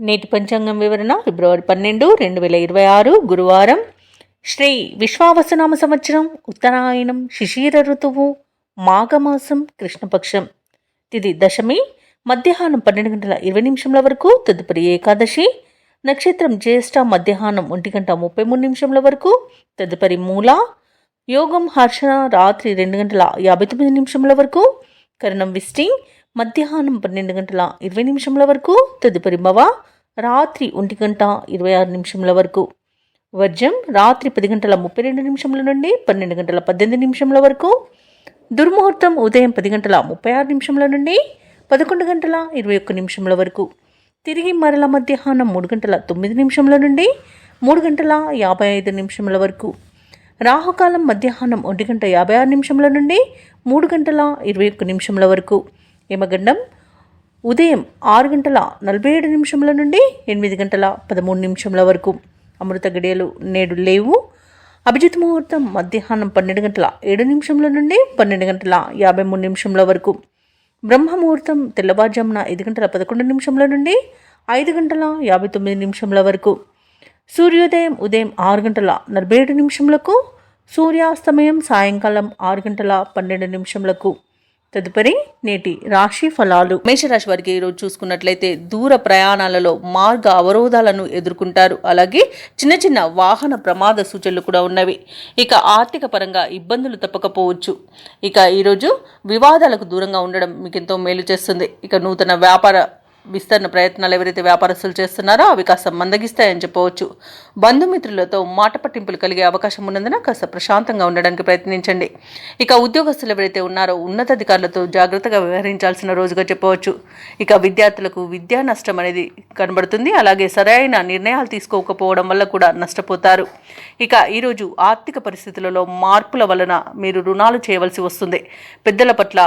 నేటి పంచాంగం వివరణ ఫిబ్రవరి 12, 2026 గురువారం. శ్రీ విశ్వావసునామ సంవత్సరం, ఉత్తరాయణం, శిశిర ఋతువు, మాఘమాసం, కృష్ణపక్షం. తిథి దశమి, మధ్యాహ్నం 12:20 వరకు. తదుపరి ఏకాదశి. నక్షత్రం జ్యేష్ఠ, మధ్యాహ్నం 1:33 వరకు. తదుపరి మూల. యోగం హర్ష, రాత్రి 2:59 వరకు. కరణం విష్టి, మధ్యాహ్నం 12:20 వరకు. తదుపరి భవ, రాత్రి 1:26 వరకు. వర్జం రాత్రి 10:32 నుండి 12:18 వరకు. దుర్ముహూర్తం ఉదయం 10:36 నుండి 11:21 వరకు. తిరిగి మరల మధ్యాహ్నం 3:09 నుండి 3:55 వరకు. రాహుకాలం మధ్యాహ్నం 1:56 నుండి 3:21 వరకు. యమగండం ఉదయం 6:47 నుండి 8:13 వరకు. అమృత గడియలు నేడు లేవు. అభిజిత్ ముహూర్తం మధ్యాహ్నం 12:07 నుండి 12:53 వరకు. బ్రహ్మ ముహూర్తం తెల్లవారుజామున 5:11 నుండి 5:59 వరకు. సూర్యోదయం ఉదయం 6:47 సూర్యాస్తమయం సాయంకాలం 6:12 తదుపరి నేటి రాశి ఫలాలు. మేషరాశి వారికి ఈరోజు చూసుకున్నట్లయితే దూర ప్రయాణాలలో మార్గ అవరోధాలను ఎదుర్కొంటారు. అలాగే చిన్న చిన్న వాహన ప్రమాద సూచనలు కూడా ఉన్నవి. ఇక ఆర్థిక పరంగా ఇబ్బందులు తప్పకపోవచ్చు. ఇక ఈరోజు వివాదాలకు దూరంగా ఉండడం మీకు ఎంతో మేలు చేస్తుంది. ఇక నూతన వ్యాపార విస్తరణ ప్రయత్నాలు ఎవరైతే వ్యాపారస్తులు చేస్తున్నారో అవి కాస్త మందగిస్తాయని చెప్పవచ్చు. బంధుమిత్రులతో మాట పట్టింపులు కలిగే అవకాశం ఉన్నందున కాస్త ప్రశాంతంగా ఉండడానికి ప్రయత్నించండి. ఇక ఉద్యోగస్తులు ఎవరైతే ఉన్నారో ఉన్నతాధికారులతో జాగ్రత్తగా వ్యవహరించాల్సిన రోజుగా చెప్పవచ్చు. ఇక విద్యార్థులకు విద్యా నష్టం అనేది కనబడుతుంది. అలాగే సరైన నిర్ణయాలు తీసుకోకపోవడం వల్ల కూడా నష్టపోతారు. ఇక ఈరోజు ఆర్థిక పరిస్థితులలో మార్పుల వలన మీరు రుణాలు చేయవలసి వస్తుంది. పెద్దల పట్ల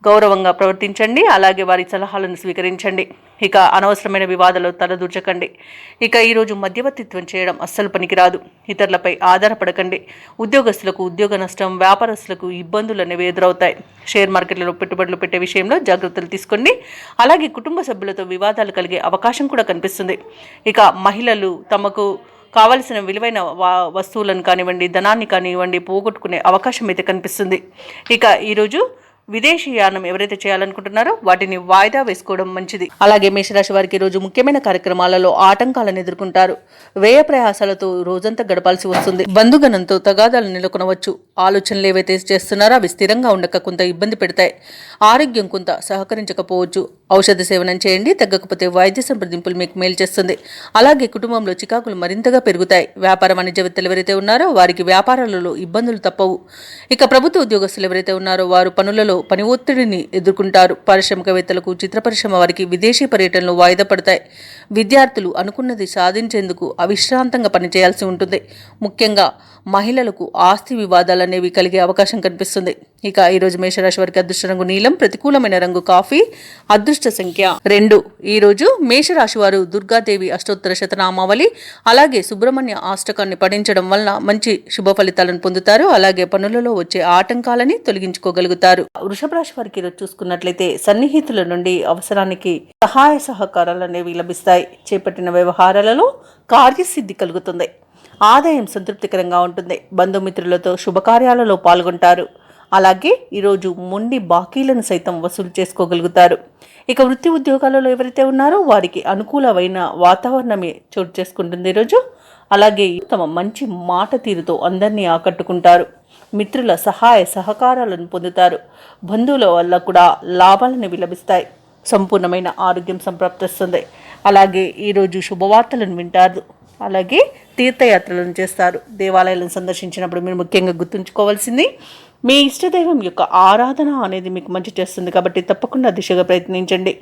గౌరవంగా ప్రవర్తించండి. అలాగే వారి సలహాలను స్వీకరించండి. ఇక అనవసరమైన వివాదాలు తలదూర్చకండి. ఇక ఈరోజు మధ్యవర్తిత్వం చేయడం అస్సలు పనికిరాదు. ఇతరులపై ఆధారపడకండి. ఉద్యోగస్తులకు ఉద్యోగ నష్టం, వ్యాపారస్తులకు ఇబ్బందులు అనేవి ఎదురవుతాయి. షేర్ మార్కెట్లలో పెట్టుబడులు పెట్టే విషయంలో జాగ్రత్తలు తీసుకోండి. అలాగే కుటుంబ సభ్యులతో వివాదాలు కలిగే అవకాశం కూడా కనిపిస్తుంది. ఇక మహిళలు తమకు కావలసిన విలువైన వస్తువులను కానివ్వండి, ధనాన్ని కానివ్వండి పోగొట్టుకునే అవకాశం అయితే కనిపిస్తుంది. ఇక ఈరోజు విదేశీయానం ఎవరైతే చేయాలనుకుంటున్నారో వాటిని వాయిదా వేసుకోవడం మంచిది. అలాగే మేషరాశి వారికి రోజు ముఖ్యమైన కార్యక్రమాలలో ఆటంకాలను ఎదుర్కొంటారు. వ్యయ ప్రయాసాలతో రోజంతా గడపాల్సి వస్తుంది. బంధుగణంతో తగాదాలు నెలకొనవచ్చు. ఆలోచనలు ఏవైతే చేస్తున్నారో అవి స్థిరంగా ఉండక కొంత ఇబ్బంది పెడతాయి. ఆరోగ్యం కొంత సహకరించకపోవచ్చు. ఔషధ సేవనం చేయండి. తగ్గకపోతే వైద్య సంప్రదింపులు మీకు మేలు చేస్తుంది. అలాగే కుటుంబంలో చికాకులు మరింతగా పెరుగుతాయి. వ్యాపార వాణిజ్యవేత్తలు ఎవరైతే ఉన్నారో వారికి వ్యాపారాలలో ఇబ్బందులు తప్పవు. ఇక ప్రభుత్వ ఉద్యోగస్తులు ఎవరైతే ఉన్నారో వారు పనులలో పని ఒత్తిడిని ఎదుర్కొంటారు. పారిశ్రామికవేత్తలకు, చిత్ర పరిశ్రమ వారికి విదేశీ పర్యటనలు వాయిదా పడతాయి. విద్యార్థులు అనుకున్నది సాధించేందుకు అవిశ్రాంతంగా పనిచేయాల్సి ఉంటుంది. ముఖ్యంగా మహిళలకు ఆస్తి వివాదాలు అనేవి కలిగే అవకాశం కనిపిస్తుంది. ఇక ఈరోజు మేషరాశి వారికి అదృష్ట రంగు నీలం, ప్రతికూలమైన రంగు కాఫీ, అదృష్ట సంఖ్య 2. ఈరోజు మేషరాశి వారు దుర్గాదేవి అష్టోత్తర శతనామావళి అలాగే సుబ్రహ్మణ్య అష్టకాన్ని పఠించడం వలన మంచి శుభ ఫలితాలను పొందుతారు. అలాగే పనులలో వచ్చే ఆటంకాలని తొలగించుకోగలుగుతారు. వృషభ రాశి వారికి ఈరోజు చూసుకున్నట్లయితే సన్నిహితుల నుండి అవసరానికి సహాయ సహకారాలు అనేవి లభిస్తాయి. చేపట్టిన వ్యవహారాలలో కార్యసిద్ధి కలుగుతుంది. ఆదాయం సంతృప్తికరంగా ఉంటుంది. బంధుమిత్రులతో శుభకార్యాలలో పాల్గొంటారు. అలాగే ఈరోజు మొండి బాకీలను సైతం వసూలు చేసుకోగలుగుతారు. ఇక వృత్తి ఉద్యోగాలలో ఎవరైతే ఉన్నారో వారికి అనుకూలమైన వాతావరణమే చోటు చేసుకుంటుంది ఈరోజు. అలాగే తమ మంచి మాట తీరుతో అందరినీ ఆకట్టుకుంటారు. మిత్రుల సహాయ సహకారాలను పొందుతారు. బంధువుల వల్ల కూడా లాభాలను లభిస్తాయి. సంపూర్ణమైన ఆరోగ్యం సంప్రాప్తిస్తుంది. అలాగే ఈరోజు శుభవార్తలను వింటారు. అలాగే తీర్థయాత్రలను చేస్తారు. దేవాలయాలను సందర్శించినప్పుడు మీరు ముఖ్యంగా గుర్తుంచుకోవాల్సింది మీ ఇష్టదైవం యొక్క ఆరాధన అనేది మీకు మంచి చేస్తుంది. కాబట్టి తప్పకుండా దిశగా ప్రయత్నించండి.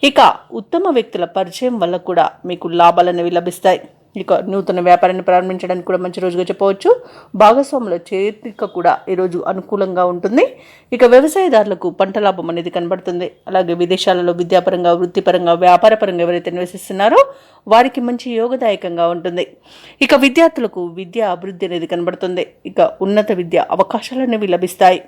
ఇక ఉత్తమ వ్యక్తుల పరిచయం వల్ల కూడా మీకు లాభాలు అనేవి లభిస్తాయి. ఇక నూతన వ్యాపారాన్ని ప్రారంభించడానికి కూడా మంచి రోజుగా చెప్పవచ్చు. భాగస్వాముల చేరిక కూడా ఈరోజు అనుకూలంగా ఉంటుంది. ఇక వ్యవసాయదారులకు పంట లాభం అనేది కనబడుతుంది. అలాగే విదేశాలలో విద్యాపరంగా, వృత్తిపరంగా, వ్యాపారపరంగా ఎవరైతే నివసిస్తున్నారో వారికి మంచి యోగదాయకంగా ఉంటుంది. ఇక విద్యార్థులకు విద్యా అభివృద్ధి అనేది కనబడుతుంది. ఇక ఉన్నత విద్య అవకాశాలు అనేవి లభిస్తాయి.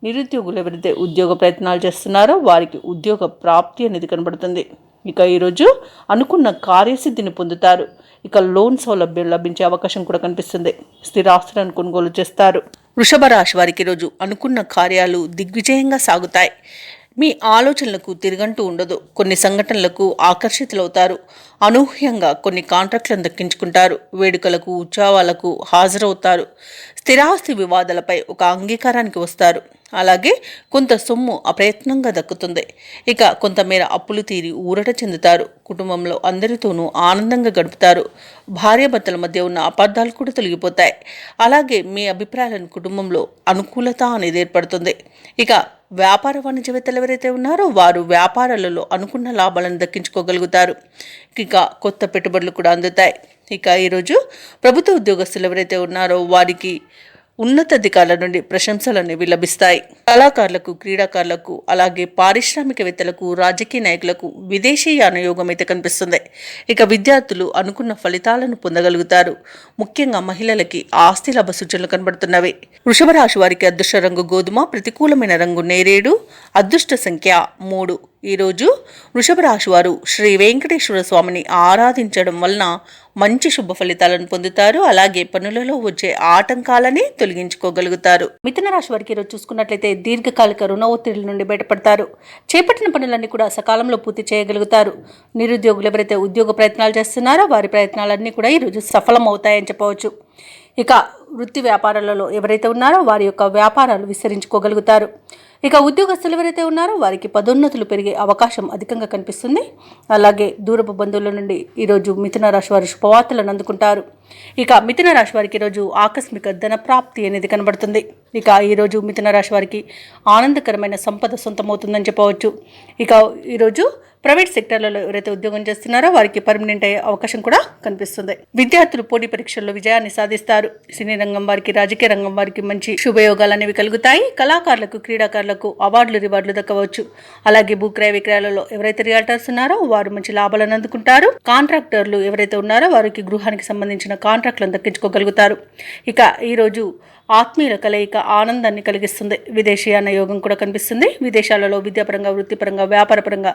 నిరుద్యోగులు ఎవరైతే ఉద్యోగ ప్రయత్నాలు చేస్తున్నారో వారికి ఉద్యోగ ప్రాప్తి అనేది కనబడుతుంది. ఇక ఈరోజు అనుకున్న కార్యసిద్ధిని పొందుతారు. ఇక లోన్ సౌలభ్యం లభించే అవకాశం కూడా కనిపిస్తుంది. స్థిరాస్తులను కొనుగోలు చేస్తారు. వృషభ రాశి వారికి ఈరోజు అనుకున్న కార్యాలు దిగ్విజయంగా సాగుతాయి. మీ ఆలోచనలకు తిరగంటూ ఉండదు. కొన్ని సంఘటనలకు ఆకర్షితులవుతారు. అనూహ్యంగా కొన్ని కాంట్రాక్టులను దక్కించుకుంటారు. వేడుకలకు ఉత్సవాలకు హాజరవుతారు. స్థిరాస్తి వివాదాలపై ఒక అంగీకారానికి వస్తారు. అలాగే కొంత సొమ్ము అప్రయత్నంగా దక్కుతుంది. ఇక కొంతమేర అప్పులు తీరి ఊరట చెందుతారు. కుటుంబంలో అందరితోనూ ఆనందంగా గడుపుతారు. భార్యాభర్తల మధ్య ఉన్న అపార్థాలు కూడా తొలగిపోతాయి. అలాగే మీ అభిప్రాయాలను కుటుంబంలో అనుకూలత అనేది ఏర్పడుతుంది. ఇక వ్యాపార వాణిజ్యవేత్తలు ఎవరైతే ఉన్నారో వారు వ్యాపారాలలో అనుకున్న లాభాలను దక్కించుకోగలుగుతారు. ఇక కొత్త పెట్టుబడులు కూడా అందుతాయి. ఇక ఈరోజు ప్రభుత్వ ఉద్యోగస్తులు ఎవరైతే ఉన్నారో వారికి ఉన్నతాధికారుల నుండి ప్రశంసలు అనేవి లభిస్తాయి. కళాకారులకు, క్రీడాకారులకు, అలాగే పారిశ్రామికవేత్తలకు, రాజకీయ నాయకులకు విదేశీయాన యోగం అయితే కనిపిస్తుంది. ఇక విద్యార్థులు అనుకున్న ఫలితాలను పొందగలుగుతారు. ముఖ్యంగా మహిళలకి ఆస్తి లాభ సూచనలు కనబడుతున్నవి. వృషభ రాశి వారికి అదృష్ట రంగు గోధుమ, ప్రతికూలమైన రంగు నేరేడు, అదృష్ట సంఖ్య 3. ఈరోజు వృషభ రాశి వారు శ్రీ వెంకటేశ్వర స్వామిని ఆరాధించడం వలన మంచి శుభ ఫలితాలను పొందుతారు. అలాగే పనులలో వచ్చే ఆటంకాలని తొలగించుకోగలుగుతారు. మిథున రాశి వారికి ఈరోజు చూసుకున్నట్లయితే దీర్ఘకాలిక రుణ ఒత్తిడి నుండి బయటపడతారు. చేపట్టిన పనులన్నీ కూడా సకాలంలో పూర్తి చేయగలుగుతారు. నిరుద్యోగులు ఎవరైతే ఉద్యోగ ప్రయత్నాలు చేస్తున్నారో వారి ప్రయత్నాలన్నీ కూడా ఈరోజు సఫలం అవుతాయని చెప్పవచ్చు. ఇక వృత్తి వ్యాపారాలలో ఎవరైతే ఉన్నారో వారి యొక్క వ్యాపారాలు విస్తరించుకోగలుగుతారు. ఇక ఉద్యోగస్తులు ఎవరైతే ఉన్నారో వారికి పదోన్నతులు పెరిగే అవకాశం అధికంగా కనిపిస్తుంది. అలాగే దూరపు బంధువుల నుండి ఈరోజు మిథున రాశి వారు శుభవార్తలను అందుకుంటారు. ఇక మిథున రాశి వారికి ఈరోజు ఆకస్మిక ధన ప్రాప్తి అనేది కనబడుతుంది. ఇక ఈరోజు మిథున రాశి వారికి ఆనందకరమైన సంపద సొంతమవుతుందని చెప్పవచ్చు. ఇక ఈరోజు ప్రైవేట్ సెక్టర్లలో ఎవరైతే ఉద్యోగం చేస్తున్నారో వారికి పర్మనెంట్ అయ్యే అవకాశం కూడా కనిపిస్తుంది. విద్యార్థులు పోటీ పరీక్షల్లో విజయాన్ని సాధిస్తారు. సినీ రంగం వారికి, రాజకీయ రంగం వారికి మంచి శుభయోగాలు అనేవి కలుగుతాయి. కళాకారులకు, క్రీడాకారులకు అవార్డులు, రివార్డులు దక్కవచ్చు. అలాగే భూక్రయ విక్రయాలలో ఎవరైతే రియాల్టర్స్ ఉన్నారో వారు మంచి లాభాలను అందుకుంటారు. కాంట్రాక్టర్లు ఎవరైతే ఉన్నారో వారికి గృహానికి సంబంధించిన కాంట్రాక్టులను దక్కించుకోగలుగుతారు. ఇక ఈరోజు ఆత్మీయుల కలయిక ఆనందాన్ని కలిగిస్తుంది. విదేశీయాన యోగం కూడా కనిపిస్తుంది. విదేశాలలో విద్యాపరంగా, వృత్తిపరంగా, వ్యాపారపరంగా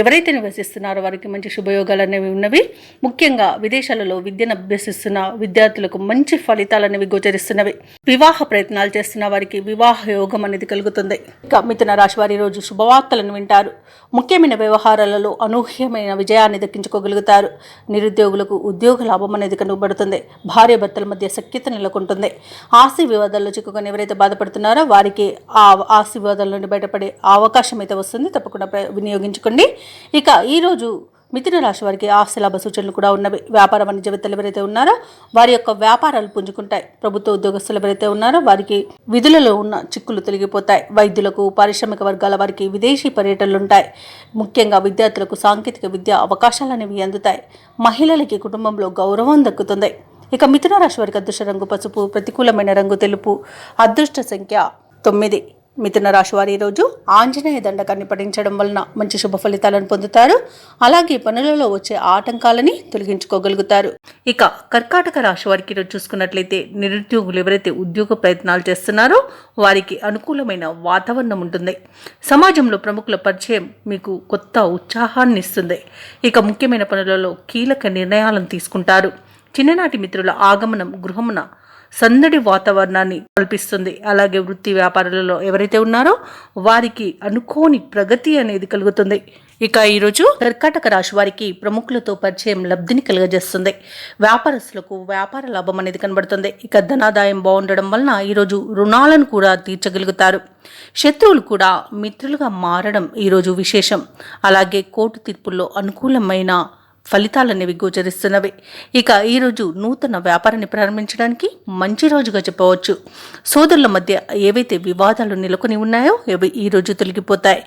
ఎవరైతే నివసిస్తున్నారో వారికి మంచి శుభయోగాలు అనేవి ఉన్నవి. ముఖ్యంగా విదేశాలలో విద్యను అభ్యసిస్తున్న విద్యార్థులకు మంచి ఫలితాలు అనేవి గోచరిస్తున్నవి. వివాహ ప్రయత్నాలు చేస్తున్న వారికి వివాహ యోగం అనేది కలుగుతుంది. ఇక మిథున రాశి వారి రోజు శుభవార్తలను వింటారు. ముఖ్యమైన వ్యవహారాలలో అనూహ్యమైన విజయాన్ని దక్కించుకోగలుగుతారు. నిరుద్యోగులకు ఉద్యోగ లాభం అనేది కనుగొబడుతుంది. భార్యాభర్తల మధ్య సఖ్యత నెలకొంటుంది. ఆస్తి వివాదాల్లో చిక్కుకొని ఎవరైతే బాధపడుతున్నారో వారికి ఆ ఆస్తి వివాదాల నుండి బయటపడే అవకాశం అయితే వస్తుంది. తప్పకుండా వినియోగించుకోండి. ఇక ఈరోజు మిథున రాశి వారికి ఆస్తి లాభ సూచనలు కూడా ఉన్నవి. వ్యాపార వాణిజ్యవేత్తలు ఎవరైతే ఉన్నారో వారి యొక్క వ్యాపారాలు పుంజుకుంటాయి. ప్రభుత్వ ఉద్యోగస్తులు ఎవరైతే ఉన్నారో వారికి విధులలో ఉన్న చిక్కులు తొలగిపోతాయి. వైద్యులకు, పారిశ్రామిక వర్గాల వారికి విదేశీ పర్యటనలు ఉంటాయి. ముఖ్యంగా విద్యార్థులకు సాంకేతిక విద్య అవకాశాలు అనేవి అందుతాయి. మహిళలకి కుటుంబంలో గౌరవం దక్కుతుంది. ఇక మిథున రాశి వారికి అదృష్ట రంగు పసుపు, ప్రతికూలమైన రంగు తెలుపు, అదృష్ట సంఖ్య 9. మిథున రాశి వారి ఈరోజు ఆంజనేయ దండకాన్ని పఠించడం వలన మంచి శుభ ఫలితాలను పొందుతారు. అలాగే పనులలో వచ్చే ఆటంకాలని తొలగించుకోగలుగుతారు. ఇక కర్కాటక రాశి వారికి ఈరోజు చూసుకున్నట్లయితే నిరుద్యోగులు ఎవరైతే ఉద్యోగ ప్రయత్నాలు చేస్తున్నారో వారికి అనుకూలమైన వాతావరణం ఉంటుంది. సమాజంలో ప్రముఖుల పరిచయం మీకు కొత్త ఉత్సాహాన్ని ఇస్తుంది. ఇక ముఖ్యమైన పనులలో కీలక నిర్ణయాలను తీసుకుంటారు. చిన్ననాటి మిత్రుల ఆగమనం గృహమున సందడి వాతావరణాన్ని కల్పిస్తుంది. అలాగే వృత్తి వ్యాపారాలలో ఎవరైతే ఉన్నారో వారికి అనుకోని ప్రగతి అనేది కలుగుతుంది. ఇక ఈరోజు కర్కాటక రాశి వారికి ప్రముఖులతో పరిచయం లబ్ధిని కలుగజేస్తుంది. వ్యాపారస్తులకు వ్యాపార లాభం అనేది కనబడుతుంది. ఇక ధనాదాయం బాగుండడం వలన ఈరోజు రుణాలను కూడా తీర్చగలుగుతారు. శత్రువులు కూడా మిత్రులుగా మారడం ఈరోజు విశేషం. అలాగే కోర్టు తీర్పుల్లో అనుకూలమైన ఫలితాలనేవి గోచరిస్తున్నవి. ఇక ఈరోజు నూతన వ్యాపారాన్ని ప్రారంభించడానికి మంచి రోజుగా చెప్పవచ్చు. సోదరుల మధ్య ఏవైతే వివాదాలు నెలకొని ఉన్నాయో అవి ఈరోజు తొలగిపోతాయి.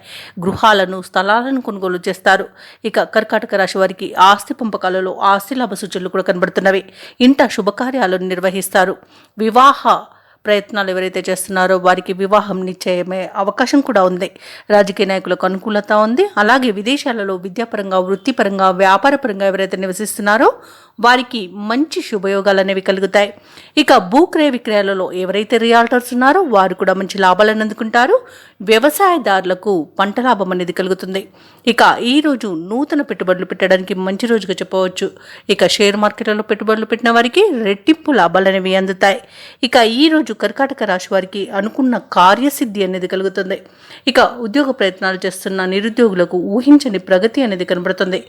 గృహాలను, స్థలాలను కొనుగోలు చేస్తారు. ఇక కర్కాటక రాశి వారికి ఆస్తి పంపకాలలో ఆస్తి లాభ సూచనలు కూడా కనబడుతున్నవి. ఇంట శుభకార్యాలను నిర్వహిస్తారు. వివాహ ప్రయత్నాలు ఎవరైతే చేస్తున్నారో వారికి వివాహం నిశ్చయమే అవకాశం కూడా ఉంది. రాజకీయ నాయకులకు అనుకూలత ఉంది. అలాగే విదేశాలలో విద్యాపరంగా, వృత్తిపరంగా, వ్యాపారపరంగా ఎవరైతే నివసిస్తున్నారో వారికి మంచి శుభయోగాలు అనేవి కలుగుతాయి. ఇక భూక్రయ విక్రయాలలో ఎవరైతే రియాల్టర్స్ ఉన్నారో వారు కూడా మంచి లాభాలను అందుకుంటారు. వ్యవసాయదారులకు పంట లాభం అనేది కలుగుతుంది. ఇక ఈ రోజు నూతన పెట్టుబడులు పెట్టడానికి మంచి రోజుగా చెప్పవచ్చు. ఇక షేర్ మార్కెట్లలో పెట్టుబడులు పెట్టిన వారికి రెట్టింపు లాభాలు అనేవి అందుతాయి. ఇక ఈ రోజు కర్కాటక రాశి వారికి అనుకున్న కార్యసిద్ధి అనేది కలుగుతుంది. ఇక ఉద్యోగ ప్రయత్నాలు చేస్తున్న నిరుద్యోగులకు ఊహించని ప్రగతి అనేది కనబడుతుంది.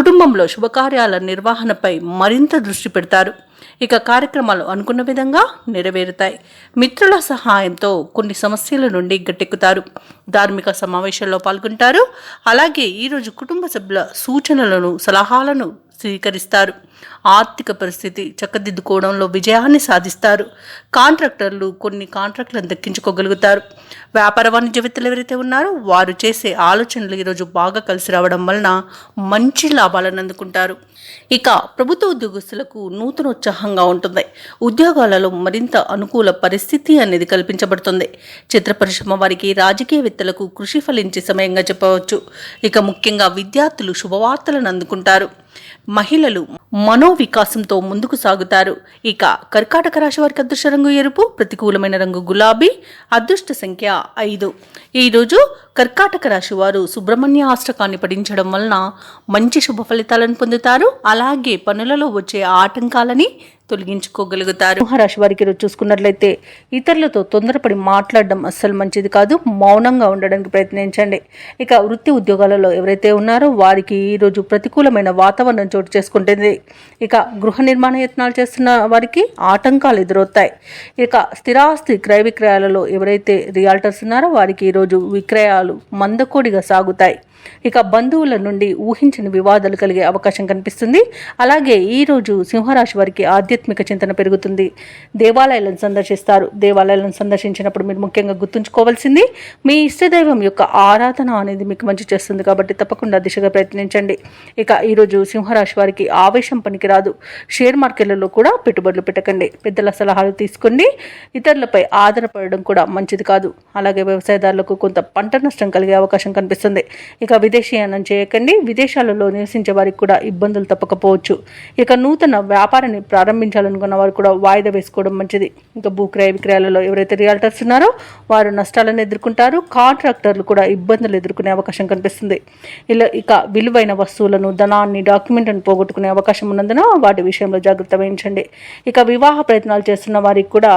కుటుంబంలో శుభకార్యాల నిర్వహణపై మరింత దృష్టి పెడతారు. ఇక కార్యక్రమాలు అనుకున్న విధంగా నెరవేరుతాయి. మిత్రుల సహాయంతో కొన్ని సమస్యల నుండి గట్టెక్కుతారు. ధార్మిక సమావేశాల్లో పాల్గొంటారు. అలాగే ఈరోజు కుటుంబ సభ్యుల సూచనలను, సలహాలను స్వీకరిస్తారు. ఆర్థిక పరిస్థితి చక్కదిద్దుకోవడంలో విజయాన్ని సాధిస్తారు. కాంట్రాక్టర్లు కొన్ని కాంట్రాక్టులను దక్కించుకోగలుగుతారు. వ్యాపార వాణిజ్యవేత్తలు ఎవరైతే ఉన్నారో వారు చేసే ఆలోచనలు ఈరోజు బాగా కలిసి రావడం వలన మంచి లాభాలను అందుకుంటారు. ఇక ప్రభుత్వ ఉద్యోగస్తులకు నూతనోత్సాహంగా ఉంటుంది. ఉద్యోగాలలో మరింత అనుకూల పరిస్థితి అనేది కల్పించబడుతుంది. చిత్ర పరిశ్రమ వారికి, రాజకీయవేత్తలకు కృషి ఫలించే సమయంగా చెప్పవచ్చు. ఇక ముఖ్యంగా విద్యార్థులు శుభవార్తలను అందుకుంటారు. మహిళలు మనోవికాసంతో ముందుకు సాగుతారు. ఇక కర్కాటక రాశి వారికి అదృష్ట రంగు ఎరుపు, ప్రతికూలమైన రంగు గులాబీ, అదృష్ట సంఖ్య 5. ఈరోజు కర్కాటక రాశి వారు సుబ్రహ్మణ్య అష్టకాన్ని పఠించడం వలన మంచి శుభ ఫలితాలను పొందుతారు. అలాగే పనులలో వచ్చే ఆటంకాలని తొలగించుకోగలుగుతారు. సింహరాశి వారికి ఈరోజు చూసుకున్నట్లయితే ఇతరులతో తొందరపడి మాట్లాడడం అస్సలు మంచిది కాదు. మౌనంగా ఉండడానికి ప్రయత్నించండి. ఇక వృత్తి ఉద్యోగాలలో ఎవరైతే ఉన్నారో వారికి ఈరోజు ప్రతికూలమైన వాతావరణం చోటు చేసుకుంటుంది. ఇక గృహ నిర్మాణ యత్నాలు చేస్తున్న వారికి ఆటంకాలు ఎదురవుతాయి. ఇక స్థిరాస్తి క్రయ విక్రయాలలో ఎవరైతే రియాల్టర్స్ ఉన్నారో వారికి ఈరోజు విక్రయాలు మందకోడిగా సాగుతాయి. ఇక బంధువుల నుండి ఊహించని వివాదాలు కలిగే అవకాశం కనిపిస్తుంది. అలాగే ఈరోజు సింహరాశి వారికి ఆధ్యాత్మిక చింతన పెరుగుతుంది. దేవాలయాలను సందర్శిస్తారు. దేవాలయాలను సందర్శించినప్పుడు మీరు ముఖ్యంగా గుర్తుంచుకోవాల్సింది మీ ఇష్టదైవం యొక్క ఆరాధన అనేది మీకు మంచి చేస్తుంది. కాబట్టి తప్పకుండా దిశగా ప్రయత్నించండి. ఇక ఈరోజు సింహరాశి వారికి ఆవేశం పనికిరాదు. షేర్ మార్కెట్లలో కూడా పెట్టుబడులు పెట్టకండి. పెద్దల సలహాలు తీసుకోండి. ఇతరులపై ఆధారపడడం కూడా మంచిది కాదు. అలాగే వ్యవసాయదారులకు కొంత పంట నష్టం కలిగే అవకాశం కనిపిస్తుంది. ఇక విదేశీయానం చేయకండి. విదేశాలలో నివసించే వారికి కూడా ఇబ్బందులు తప్పకపోవచ్చు. ఇక నూతన వ్యాపారాన్ని ప్రారంభించాలనుకున్న వారు కూడా వాయిదా వేసుకోవడం మంచిది. ఇక భూక్రయ విక్రయాలలో ఎవరైతే రియాల్టర్స్ ఉన్నారో వారు నష్టాలను ఎదుర్కొంటారు. కాంట్రాక్టర్లు కూడా ఇబ్బందులు ఎదుర్కొనే అవకాశం కనిపిస్తుంది. ఇక విలువైన వస్తువులను, ధనాన్ని, డాక్యుమెంట్లను పోగొట్టుకునే అవకాశం ఉన్నందున వాటి విషయంలో జాగ్రత్త వహించండి. ఇక వివాహ ప్రయత్నాలు చేస్తున్న వారికి కూడా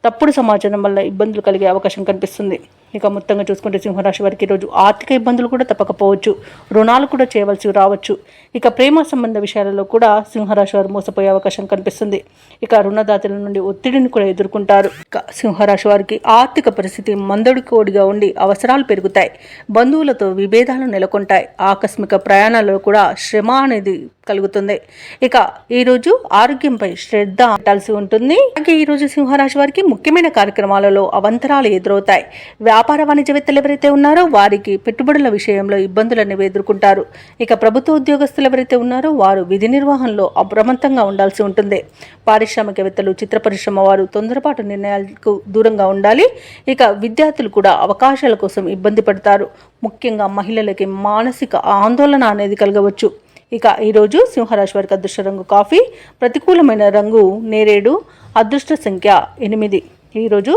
తప్పుడు సమాచారం వల్ల ఇబ్బందులు కలిగే అవకాశం కనిపిస్తుంది. ఇక మొత్తంగా చూసుకుంటే సింహరాశి వారికి ఈరోజు ఆర్థిక ఇబ్బందులు కూడా తప్పకపోవచ్చు. రుణాలు కూడా చేయవలసి రావచ్చు. ఇక ప్రేమ సంబంధ విషయాలలో కూడా సింహరాశి వారు మోసపోయే అవకాశం కనిపిస్తుంది. ఇక రుణదాతల నుండి ఒత్తిడిని కూడా ఎదుర్కొంటారు. ఇక సింహరాశి వారికి ఆర్థిక పరిస్థితి మందడికోడిగా ఉండి అవసరాలు పెరుగుతాయి. బంధువులతో విభేదాలు నెలకొంటాయి. ఆకస్మిక ప్రయాణాలలో కూడా శ్రమ అనేది కలుగుతుంది. ఇక ఈరోజు ఆరోగ్యంపై శ్రద్ధ పెట్టాల్సి ఉంటుంది. అలాగే ఈరోజు సింహరాశి వారికి ముఖ్యమైన కార్యక్రమాలలో అవంతరాలు ఎదురవుతాయి. వ్యాపార వాణిజ్యవేత్తలు ఎవరైతే ఉన్నారో వారికి పెట్టుబడుల విషయంలో ఇబ్బందులు అనేవి ఎదుర్కొంటారు. ఇక ప్రభుత్వ ఉద్యోగస్తులు ఎవరైతే ఉన్నారో వారు విధి నిర్వహణలో అప్రమత్తంగా ఉండాల్సి ఉంటుంది. పారిశ్రామికవేత్తలు, చిత్ర పరిశ్రమ వారు తొందరపాటు నిర్ణయాలకు దూరంగా ఉండాలి. ఇక విద్యార్థులు కూడా అవకాశాల కోసం ఇబ్బంది పడతారు. ముఖ్యంగా మహిళలకి మానసిక ఆందోళన అనేది కలగవచ్చు. ఇక ఈరోజు సింహరాశి వారికి అదృష్ట రంగు కాఫీ, ప్రతికూలమైన రంగు నేరేడు, అదృష్ట సంఖ్య 8. ఈరోజు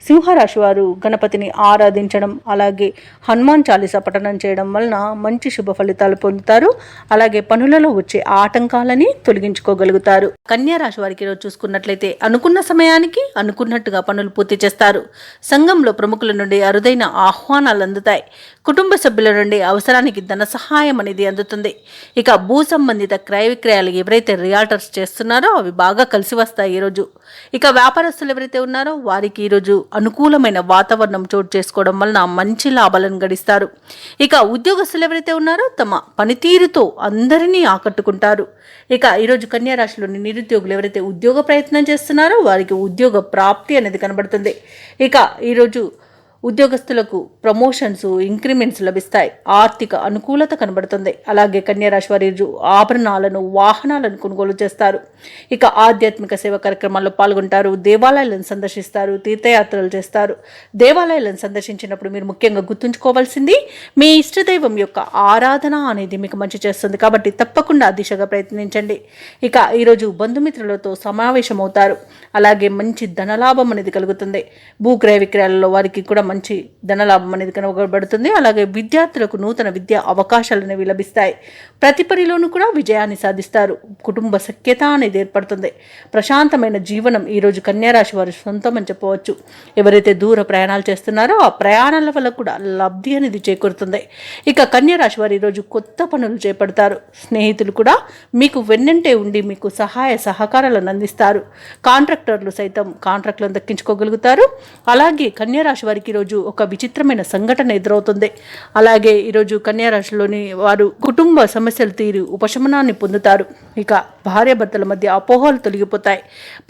సింహరాశి వారు గణపతిని ఆరాధించడం, అలాగే హనుమాన్ చాలీసా పఠనం చేయడం వలన మంచి శుభ ఫలితాలు పొందుతారు. అలాగే పనులలో వచ్చే ఆటంకాలని తొలగించుకోగలుగుతారు. కన్యా రాశి వారికి ఈరోజు చూసుకున్నట్లయితే అనుకున్న సమయానికి అనుకున్నట్టుగా పనులు పూర్తి చేస్తారు. సంఘంలో ప్రముఖుల నుండి అరుదైన ఆహ్వానాలు అందుతాయి. కుటుంబ సభ్యుల నుండి అవసరానికి ధన సహాయం అనేది అందుతుంది. ఇక భూ సంబంధిత క్రయ విక్రయాలు ఎవరైతే రియాల్టర్స్ చేస్తున్నారో అవి బాగా కలిసి వస్తాయి ఈరోజు. ఇక వ్యాపారస్తులు ఎవరైతే ఉన్నారో వారికి ఈరోజు అనుకూలమైన వాతావరణం చోటు చేసుకోవడం వలన మంచి లాభాలను గడిస్తారు. ఇక ఉద్యోగస్తులు ఎవరైతే ఉన్నారో తమ పనితీరుతో అందరినీ ఆకట్టుకుంటారు. ఇక ఈరోజు కన్యా రాశిలోని నిరుద్యోగులు ఎవరైతే ఉద్యోగ ప్రయత్నం చేస్తున్నారో వారికి ఉద్యోగ ప్రాప్తి అనేది కనబడుతుంది. ఇక ఈరోజు ఉద్యోగస్తులకు ప్రమోషన్స్, ఇంక్రిమెంట్స్ లభిస్తాయి. ఆర్థిక అనుకూలత కనబడుతుంది. అలాగే కన్యారాశి వారి ఆభరణాలను, వాహనాలను కొనుగోలు చేస్తారు. ఇక ఆధ్యాత్మిక సేవ కార్యక్రమాల్లో పాల్గొంటారు. దేవాలయాలను సందర్శిస్తారు, తీర్థయాత్రలు చేస్తారు. దేవాలయాలను సందర్శించినప్పుడు మీరు ముఖ్యంగా గుర్తుంచుకోవాల్సింది మీ ఇష్టదైవం యొక్క ఆరాధన అనేది మీకు మంచి చేస్తుంది. కాబట్టి తప్పకుండా ఆ దిశగా ప్రయత్నించండి. ఇక ఈరోజు బంధుమిత్రులతో సమావేశమవుతారు. అలాగే మంచి ధనలాభం అనేది కలుగుతుంది. భూక్రయ విక్రయాలలో వారికి కూడా మంచి ధనలాభం అనేది కనబడుతుంది. అలాగే విద్యార్థులకు నూతన విద్యా అవకాశాలు అనేవి లభిస్తాయి. ప్రతి పనిలోనూ కూడా విజయాన్ని సాధిస్తారు. కుటుంబ సఖ్యత అనేది ఏర్పడుతుంది. ప్రశాంతమైన జీవనం ఈరోజు కన్యారాశి వారి సొంతం అని చెప్పవచ్చు. ఎవరైతే దూర ప్రయాణాలు చేస్తున్నారో ఆ ప్రయాణాల వల్ల కూడా లబ్ధి అనేది చేకూరుతుంది. ఇక కన్యారాశి వారు ఈరోజు కొత్త పనులు చేపడతారు. స్నేహితులు కూడా మీకు వెన్నంటే ఉండి మీకు సహాయ సహకారాలను అందిస్తారు. కాంట్రాక్టర్లు సైతం కాంట్రాక్టులను దక్కించుకోగలుగుతారు. అలాగే కన్యారాశి వారికి ఈరోజు ఒక విచిత్రమైన సంఘటన ఎదురవుతుంది. అలాగే ఈరోజు కన్యారాశిలోని వారు కుటుంబ సమస్యలు తీరి ఉపశమనాన్ని పొందుతారు. ఇక భార్యాభర్తల మధ్య అపోహలు తొలగిపోతాయి.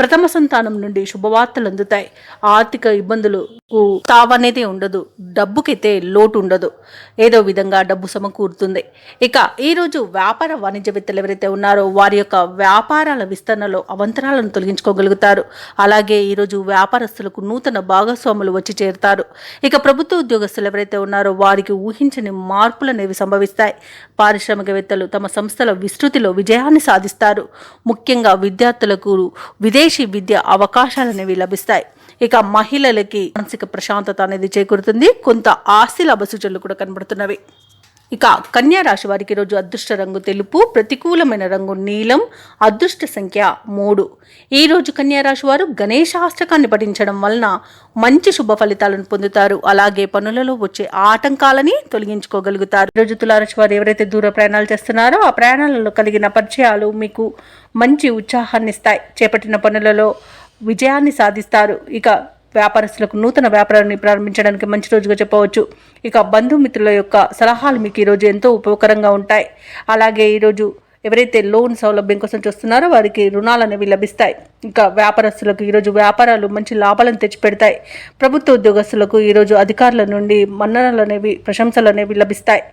ప్రథమ సంతానం నుండి శుభవార్తలు అందుతాయి. ఆర్థిక ఇబ్బందులకు తావనేది ఉండదు. డబ్బుకైతే లోటు ఉండదు. ఏదో విధంగా డబ్బు సమకూరుతుంది. ఇక ఈరోజు వ్యాపార వాణిజ్యవేత్తలు ఎవరైతే ఉన్నారో వారి యొక్క వ్యాపారాల విస్తరణలో అవంతరాలను తొలగించుకోగలుగుతారు. అలాగే ఈరోజు వ్యాపారస్తులకు నూతన భాగస్వాములు వచ్చి చేరుతారు. ఇక ప్రభుత్వ ఉద్యోగస్తులు ఎవరైతే ఉన్నారో వారికి ఊహించని మార్పులు అనేవి సంభవిస్తాయి. పారిశ్రామికవేత్తలు తమ సంస్థల విస్తృతిలో విజయాన్ని సాధిస్తారు. ముఖ్యంగా విద్యార్థులకు విదేశీ విద్య అవకాశాలు అనేవి లభిస్తాయి. ఇక మహిళలకి మానసిక ప్రశాంతత అనేది చేకూరుతుంది. కొంత ఆస్తి లాభ సూచనలు కూడా కనబడుతున్నవి. ఇక కన్యా రాశి వారికి ఈరోజు అదృష్ట రంగు తెలుపు, ప్రతికూలమైన రంగు నీలం, అదృష్ట సంఖ్య 3. ఈరోజు కన్యా రాశి వారు గణేశాష్టకాన్ని పఠించడం వలన మంచి శుభ ఫలితాలను పొందుతారు. అలాగే పనులలో వచ్చే ఆటంకాలని తొలగించుకోగలుగుతారు. ఈరోజు తులారాశి వారు ఎవరైతే దూర ప్రయాణాలు చేస్తున్నారో ఆ ప్రయాణాలలో కలిగిన పరిచయాలు మీకు మంచి ఉత్సాహాన్ని ఇస్తాయి. చేపట్టిన పనులలో విజయాన్ని సాధిస్తారు. ఇక వ్యాపారస్తులకు నూతన వ్యాపారాన్ని ప్రారంభించడానికి మంచి రోజుగా చెప్పవచ్చు. ఇక బంధుమిత్రుల యొక్క సలహాలు మీకు ఈరోజు ఎంతో ఉపయోగకరంగా ఉంటాయి. అలాగే ఈరోజు ఎవరైతే లోన్ సౌలభ్యం కోసం చూస్తున్నారో వారికి రుణాలు అనేవి లభిస్తాయి. ఇంకా వ్యాపారస్తులకు ఈరోజు వ్యాపారాలు మంచి లాభాలను తెచ్చిపెడతాయి. ప్రభుత్వ ఉద్యోగస్తులకు ఈరోజు అధికారుల నుండి మన్ననలు అనేవి, ప్రశంసలు అనేవి లభిస్తాయి.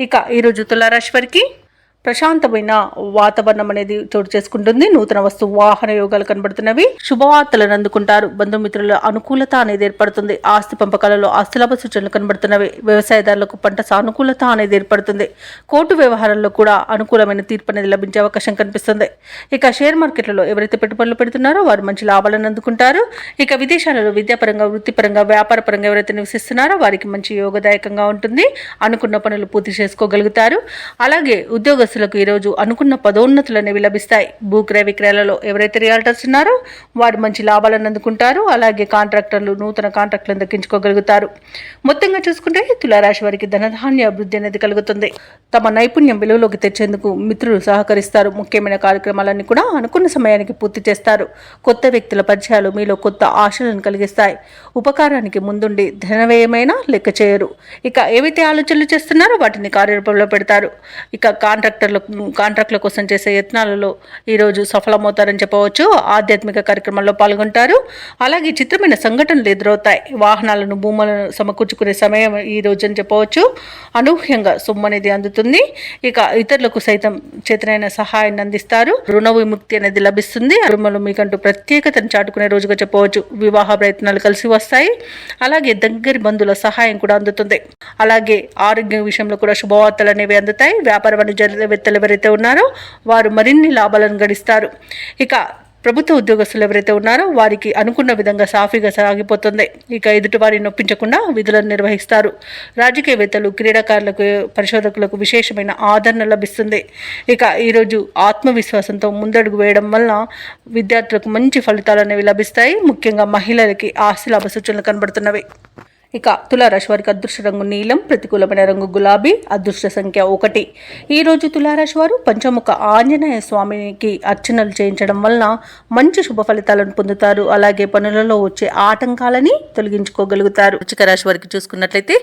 ఇక ఈరోజు తులారాశి వారికి ప్రశాంతమైన వాతావరణం అనేది చోటు చేసుకుంటుంది. నూతన వస్తు వాహన యోగాలు కనబడుతున్నవి. శుభవార్తలను అందుకుంటారు. బంధుమిత్రుల అనుకూలత అనేది ఏర్పడుతుంది. ఆస్తి పంపకాలలో ఆస్తి లాభ సూచనలు కనబడుతున్నవి. వ్యవసాయదారులకు పంట సానుకూలత అనేది ఏర్పడుతుంది. కోర్టు వ్యవహారాల్లో కూడా అనుకూలమైన తీర్పు అనేది లభించే అవకాశం కనిపిస్తుంది. ఇక షేర్ మార్కెట్లలో ఎవరైతే పెట్టుబడులు పెడుతున్నారో వారు మంచి లాభాలను అందుకుంటారు. ఇక విదేశాలలో విద్యాపరంగా, వృత్తిపరంగా, వ్యాపార పరంగా ఎవరైతే నివసిస్తున్నారో వారికి మంచి యోగదాయకంగా ఉంటుంది. అనుకున్న పనులు పూర్తి చేసుకోగలుగుతారు. అలాగే ఉద్యోగస్తులకు ఈరోజు అనుకున్న పదోన్నతులు అనేవి లభిస్తాయి. భూక్రయ విక్రయాలలో ఎవరైతే రియాల్టర్స్ ఉన్నారో వారు మంచి లాభాలను అందుకుంటారు. అలాగే కాంట్రాక్టర్లు నూతన కాంట్రాక్టులను దక్కించుకోగలుగుతారు. మొత్తంగా చూసుకుంటే తులారాశి వారికి ధనధాన్య అభివృద్ధి అనేది కలుగుతుంది. తమ నైపుణ్యం విలువలోకి తెచ్చేందుకు మిత్రులు సహకరిస్తారు. ముఖ్యమైన కార్యక్రమాలన్నీ కూడా అనుకున్న సమయానికి పూర్తి చేస్తారు. కొత్త వ్యక్తుల పరిచయాలు మీలో కొత్త ఆశలను కలిగిస్తాయి. ఉపకారానికి ముందుండి ధనవ్యయమైనా లెక్క చేయరు. ఇక ఏవైతే ఆలోచనలు చేస్తున్నారో వాటిని కార్యరూపంలో పెడతారు. ఇక కాంట్రాక్టుల కోసం చేసే యత్నాలలో ఈరోజు సఫలమవుతారని చెప్పవచ్చు. ఆధ్యాత్మిక కార్యక్రమాల్లో పాల్గొంటారు. అలాగే చిత్రమైన సంఘటనలు ఎదురవుతాయి. వాహనాలను, భూములను సమకూర్చుకునే సమయం ఈ రోజు అని చెప్పవచ్చు. అనూహ్యంగా సొమ్ము అనేది అందుతుంది. ఇక ఇతరులకు సైతం చేతనైన సహాయాన్ని అందిస్తారు. రుణ విముక్తి అనేది లభిస్తుంది. కుటుంబంలో మీకంటూ ప్రత్యేకతను చాటుకునే రోజుగా చెప్పవచ్చు. వివాహ ప్రయత్నాలు కలిసి వస్తాయి. అలాగే దగ్గరి బంధువుల సహాయం కూడా అందుతుంది. అలాగే ఆరోగ్యం విషయంలో కూడా శుభవార్తలు అనేవి అందుతాయి. వ్యాపార వాణిజ్యవేత్తలు ఎవరైతే ఉన్నారో వారు మరిన్ని లాభాలను గడిస్తారు. ఇక ప్రభుత్వ ఉద్యోగస్తులు ఎవరైతే ఉన్నారో వారికి అనుకున్న విధంగా సాఫీగా సాగిపోతుంది. ఇక ఎదుటి వారిని నొప్పించకుండా విధులను నిర్వహిస్తారు. రాజకీయవేత్తలు, క్రీడాకారులకు, పరిశోధకులకు విశేషమైన ఆదరణ లభిస్తుంది. ఇక ఈరోజు ఆత్మవిశ్వాసంతో ముందడుగు వేయడం వలన విద్యార్థులకు మంచి ఫలితాలు అనేవి లభిస్తాయి. ముఖ్యంగా మహిళలకి ఆస్తి లాభ సూచనలు కనబడుతున్నవి. ఇక తులారాశి వారికి అదృష్ట రంగు నీలం, ప్రతికూలమైన రంగు గులాబీ, అదృష్ట సంఖ్య 1. ఈరోజు తులారాశి వారు పంచముఖ ఆంజనేయ స్వామికి అర్చనలు చేయించడం వలన మంచి శుభ ఫలితాలను పొందుతారు. అలాగే పనులలో వచ్చే ఆటంకాలని తొలగించుకోగలుగుతారు. వృశ్చిక రాశి వారికి చూసుకున్నట్లయితే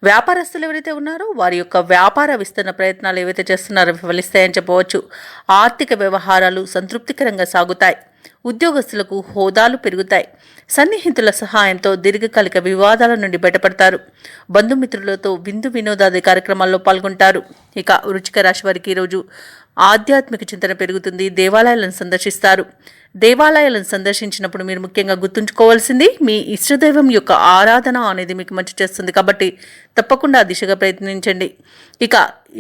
వ్యాపారస్తులు ఎవరైతే ఉన్నారో వారి యొక్క వ్యాపార విస్తరణ ప్రయత్నాలు ఏవైతే చేస్తున్నారో ఫలిస్తాయని చెప్పవచ్చు. ఆర్థిక వ్యవహారాలు సంతృప్తికరంగా సాగుతాయి. ఉద్యోగస్తులకు హోదాలు పెరుగుతాయి. సన్నిహితుల సహాయంతో దీర్ఘకాలిక వివాదాల నుండి బయటపడతారు. బంధుమిత్రులతో విందు వినోదాది కార్యక్రమాల్లో పాల్గొంటారు. ఇక వృశ్చిక రాశి వారికి ఈరోజు ఆధ్యాత్మిక చింతన పెరుగుతుంది. దేవాలయాలను సందర్శిస్తారు. దేవాలయాలను సందర్శించినప్పుడు మీరు ముఖ్యంగా గుర్తుంచుకోవాల్సింది మీ ఇష్టదైవం యొక్క ఆరాధన అనేది మీకు మంచి చేస్తుంది. కాబట్టి తప్పకుండా ఆ దిశగా ప్రయత్నించండి. ఇక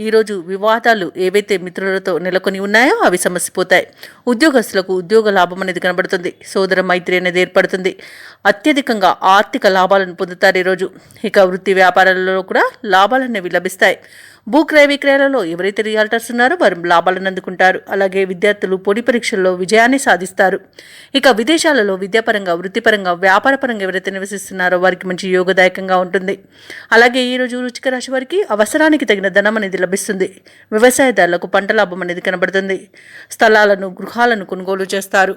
ఈరోజు వివాదాలు ఏవైతే మిత్రులతో నెలకొని ఉన్నాయో అవి సమసిపోతాయి. ఉద్యోగస్తులకు ఉద్యోగ లాభం అనేది కనబడుతుంది. సోదర మైత్రి అనేది ఏర్పడుతుంది. అత్యధికంగా ఆర్థిక లాభాలను పొందుతారు ఈరోజు. ఇక వృత్తి వ్యాపారాలలో కూడా లాభాలు అనేవి లభిస్తాయి. భూక్రయ విక్రయాలలో ఎవరైతే రియాల్టర్స్ ఉన్నారో వారు లాభాలను అందుకుంటారు. అలాగే విద్యార్థులు పోటీ పరీక్షల్లో విజయాన్ని సాధిస్తారు. ఇక విదేశాలలో విద్యాపరంగా, వృత్తిపరంగా, వ్యాపారపరంగా ఎవరైతే నివసిస్తున్నారో వారికి మంచి యోగదాయకంగా ఉంటుంది. అలాగే ఈరోజు వృశ్చిక రాశి వారికి అవసరానికి తగిన ధనం అనేది లభిస్తుంది. వ్యవసాయదారులకు పంట లాభం అనేది కనబడుతుంది. స్థలాలను, గృహాలను కొనుగోలు చేస్తారు.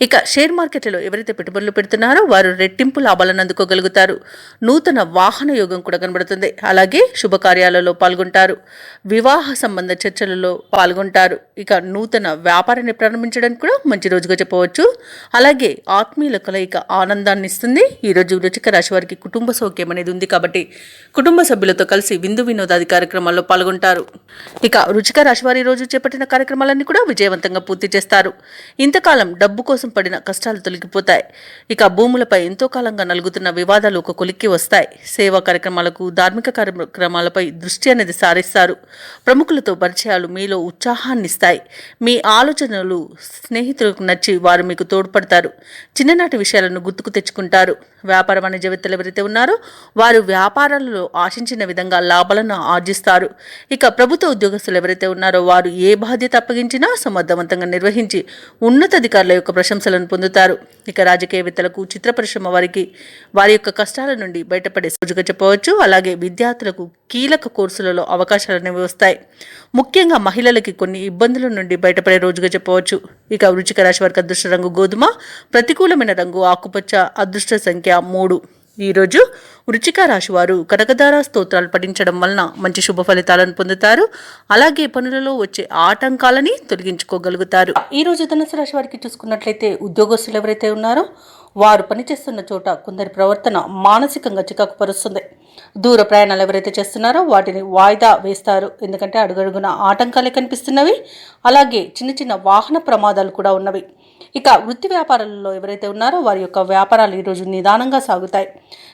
ఇక షేర్ మార్కెట్లో ఎవరైతే పెట్టుబడులు పెడుతున్నారో వారు రెట్టింపు లాభాలను అందుకోగలుగుతారు. నూతన వాహన యోగం కూడా కనబడుతుంది. అలాగే శుభకార్యాలలో పాల్గొంటారు. వివాహ సంబంధ చర్చలలో పాల్గొంటారు. ఇక నూతన వ్యాపారాన్ని ప్రారంభించడానికి కూడా మంచి రోజుగా చెప్పవచ్చు. అలాగే ఆత్మీయుల కలయిక ఆనందాన్ని ఇస్తుంది. ఈరోజు వృశ్చిక రాశి వారికి కుటుంబ సౌఖ్యం అనేది ఉంది కాబట్టి కుటుంబ సభ్యులతో కలిసి విందు వినోదాది కార్యక్రమాల్లో పాల్గొంటారు. ఇక వృశ్చిక రాశి వారి రోజు చేపట్టిన కార్యక్రమాలన్నీ కూడా విజయవంతంగా పూర్తి చేస్తారు. ఇంతకాలం డబ్బు కోసం పడిన కష్టాలు తొలగిపోతాయి. ఇక భూములపై ఎంతో కాలంగా నలుగుతున్న వివాదాలు ఒక కొలిక్కి వస్తాయి. సేవా కార్యక్రమాలకు, ధార్మిక కార్యక్రమాలపై దృష్టి అనేది సారిస్తారు. ప్రముఖులతో పరిచయాలు మీలో ఉత్సాహాన్ని ఇస్తాయి. మీ ఆలోచనలు స్నేహితులకు నచ్చి వారు మీకు తోడ్పడతారు. చిన్ననాటి విషయాలను గుర్తుకు తెచ్చుకుంటారు. వ్యాపార వాణిజ్యవేత్తలు ఎవరైతే ఉన్నారో వారు వ్యాపారాలలో ఆశించిన విధంగా లాభాలను ఆర్జిస్తారు. ఇక ప్రభుత్వ ఉద్యోగస్తులు ఎవరైతే ఉన్నారో వారు ఏ బాధ్యత అప్పగించినా సమర్థవంతంగా నిర్వహించి ఉన్నతాధికారుల యొక్క ప్రశంసలను పొందుతారు. ఇక రాజకీయవేత్తలకు, చిత్ర పరిశ్రమ వారికి వారి యొక్క కష్టాల నుండి బయటపడే రోజుగా చెప్పవచ్చు. అలాగే విద్యార్థులకు కీలక కోర్సులలో అవకాశాలు అనేవి వస్తాయి. ముఖ్యంగా మహిళలకి కొన్ని ఇబ్బందుల నుండి బయటపడే రోజుగా చెప్పవచ్చు. ఇక వృశ్చిక రాశి వారికి అదృష్ట రంగు గోధుమ, ప్రతికూలమైన రంగు ఆకుపచ్చ, అదృష్ట సంఖ్య 3. ఈరోజు వృశ్చిక రాశి వారు కనకదార స్తోత్రాలు పఠించడం వలన మంచి శుభ ఫలితాలను పొందుతారు. అలాగే పనులలో వచ్చే ఆటంకాలని తొలగించుకోగలుగుతారు. ఈరోజు ధనుసు రాశి వారికి చూసుకున్నట్లయితే ఉద్యోగస్తులు ఎవరైతే ఉన్నారో వారు పనిచేస్తున్న చోట కొందరి ప్రవర్తన మానసికంగా చికాకు పరుస్తుంది. దూర ప్రయాణాలు ఎవరైతే చేస్తున్నారో వాటిని వాయిదా వేస్తారు. ఎందుకంటే అడుగడుగున ఆటంకాలే కనిపిస్తున్నవి. అలాగే చిన్న చిన్న వాహన ప్రమాదాలు కూడా ఉన్నవి. ఇక వృత్తి వ్యాపారాలలో ఎవరైతే ఉన్నారో వారి యొక్క వ్యాపారాలు ఈరోజు నిదానంగా సాగుతాయి.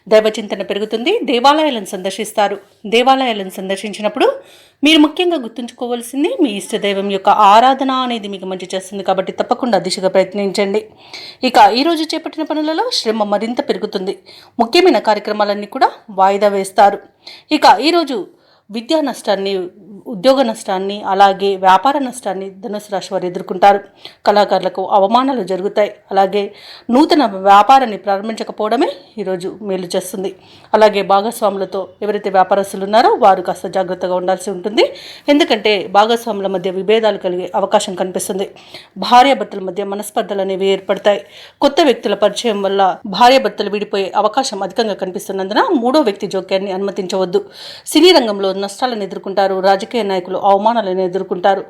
దైవచింతన పెరుగుతుంది. దేవాలయాలను సందర్శిస్తారు. దేవాలయాలను సందర్శించినప్పుడు మీరు ముఖ్యంగా గుర్తుంచుకోవాల్సింది మీ ఇష్టదైవం యొక్క ఆరాధన అనేది మీకు మంచి చేస్తుంది. కాబట్టి తప్పకుండా దిశగా ప్రయత్నించండి. ఇక ఈరోజు చేపట్టిన పనులలో శ్రమ మరింత పెరుగుతుంది. ముఖ్యమైన కార్యక్రమాలన్నీ కూడా వాయిదా వేస్తారు. ఇక ఈరోజు విద్యా నష్టాన్ని, ఉద్యోగ నష్టాన్ని, అలాగే వ్యాపార నష్టాన్ని ధనుసు రాశి వారు ఎదుర్కొంటారు. కళాకారులకు అవమానాలు జరుగుతాయి. అలాగే నూతన వ్యాపారాన్ని ప్రారంభించకపోవడమే ఈరోజు మేలు చేస్తుంది. అలాగే భాగస్వాములతో ఎవరైతే వ్యాపారస్తులు ఉన్నారో వారు కాస్త జాగ్రత్తగా ఉండాల్సి ఉంటుంది. ఎందుకంటే భాగస్వాముల మధ్య విభేదాలు కలిగే అవకాశం కనిపిస్తుంది. భార్యాభర్తల మధ్య మనస్పర్ధలు అనేవి ఏర్పడతాయి. కొత్త వ్యక్తుల పరిచయం వల్ల భార్యాభర్తలు విడిపోయే అవకాశం అధికంగా కనిపిస్తున్నందున మూడో వ్యక్తి జోక్యాన్ని అనుమతించవద్దు. సినీ రంగంలో నష్టాలను ఎదుర్కొంటారు. రాజకీయ నాయకులు అవమానాలను ఎదుర్కొంటారు.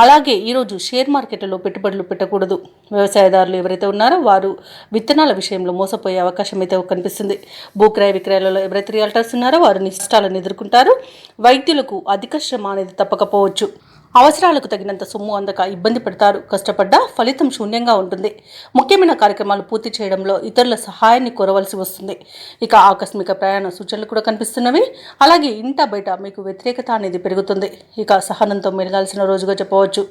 అలాగే ఈరోజు షేర్ మార్కెట్లో పెట్టుబడులు పెట్టకూడదు. వ్యవసాయదారులు ఎవరైతే ఉన్నారో వారు విత్తనాల విషయంలో మోసపోయే అవకాశం అయితే కనిపిస్తుంది. భూక్రయ విక్రయాలలో ఎవరైతే రియల్టర్స్ ఉన్నారో వారు నష్టాలను ఎదుర్కొంటారు. వైద్యులకు అధిక శ్రమ అనేది తప్పకపోవచ్చు. అవసరాలకు తగినంత సొమ్ము అందక ఇబ్బంది పడతారు. కష్టపడ్డా ఫలితం శూన్యంగా ఉంటుంది. ముఖ్యమైన కార్యక్రమాలు పూర్తి చేయడంలో ఇతరుల సహాయాన్ని కోరవలసి వస్తుంది. ఇక ఆకస్మిక ప్రయాణ సూచనలు కూడా కనిపిస్తున్నవి. అలాగే ఇంట బయట మీకు వ్యతిరేకత అనేది పెరుగుతుంది. ఇక సహనంతో మెలగాల్సిన రోజుగా చెప్పవచ్చు.